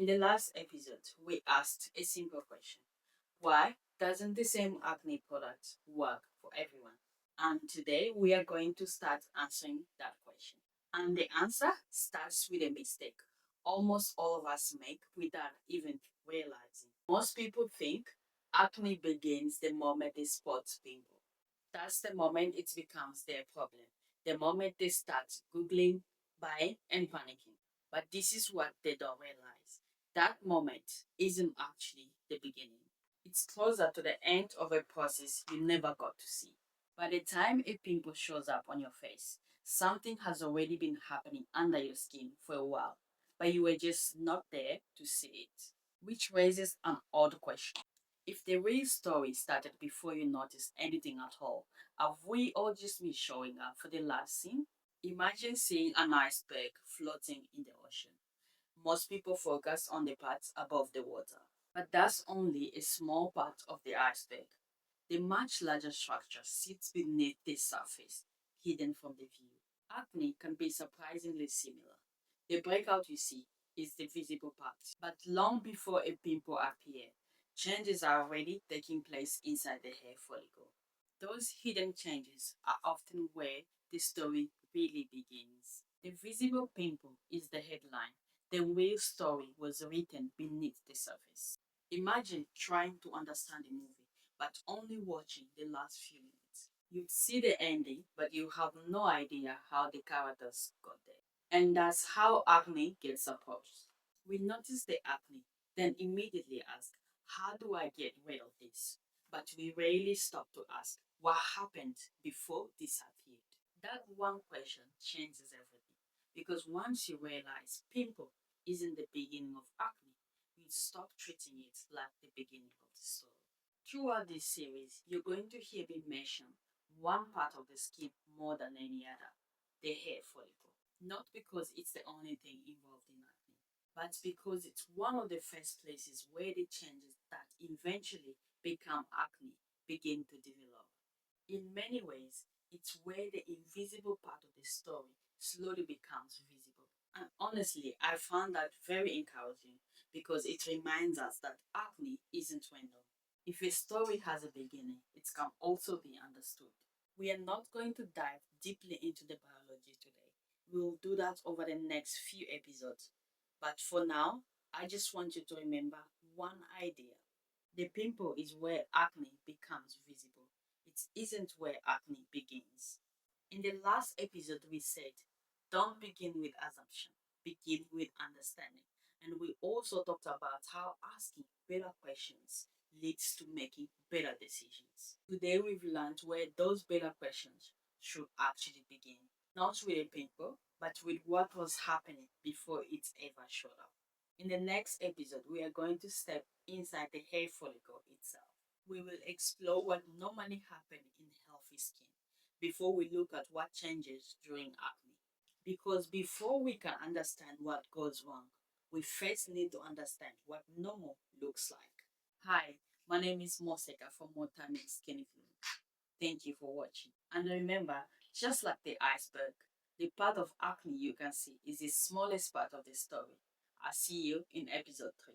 In the last episode, we asked a simple question. Why doesn't the same acne product work for everyone? And today we are going to start answering that question. And the answer starts with a mistake almost all of us make without even realizing. Most people think acne begins the moment they spot pimple. That's the moment it becomes their problem. The moment they start Googling, buying, and panicking. But this is what they don't realize. That moment isn't actually the beginning. It's closer to the end of a process you never got to see. By the time a pimple shows up on your face, something has already been happening under your skin for a while, but you were just not there to see it. Which raises an odd question. If the real story started before you noticed anything at all, have we all just been showing up for the last scene? Imagine seeing an iceberg floating in the ocean. Most people focus on the parts above the water, but that's only a small part of the iceberg. The much larger structure sits beneath the surface, hidden from the view. Acne can be surprisingly similar. The breakout you see is the visible part, but long before a pimple appears, changes are already taking place inside the hair follicle. Those hidden changes are often where the story really begins. The visible pimple is the headline. The real story was written beneath the surface. Imagine trying to understand a movie, but only watching the last few minutes. You'd see the ending, but you have no idea how the characters got there. And that's how acne gets approached. We notice the acne, then immediately ask, how do I get rid of this? But we rarely stop to ask, what happened before this appeared? That one question changes everything. Because once you realize pimple isn't the beginning of acne, you stop treating it like the beginning of the story. Throughout this series, you're going to hear me mention one part of the skin more than any other, the hair follicle. Not because it's the only thing involved in acne, but because it's one of the first places where the changes that eventually become acne begin to develop. In many ways, it's where the invisible part of the story slowly becomes visible. And honestly, I found that very encouraging because it reminds us that acne isn't random. If a story has a beginning, it can also be understood. We are not going to dive deeply into the biology today. We will do that over the next few episodes. But for now, I just want you to remember one idea. The pimple is where acne becomes visible. It isn't where acne begins. In the last episode, we said, don't begin with assumption, begin with understanding. And we also talked about how asking better questions leads to making better decisions. Today, we've learned where those better questions should actually begin. Not with a pimple, but with what was happening before it ever showed up. In the next episode, we are going to step inside the hair follicle itself. We will explore what normally happens in healthy skin before we look at what changes during acne. Because before we can understand what goes wrong, we first need to understand what normal looks like. Hi, my name is Moseka from Motanic Skin Clinic. Thank you for watching. And remember, just like the iceberg, the part of acne you can see is the smallest part of the story. I'll see you in episode 3.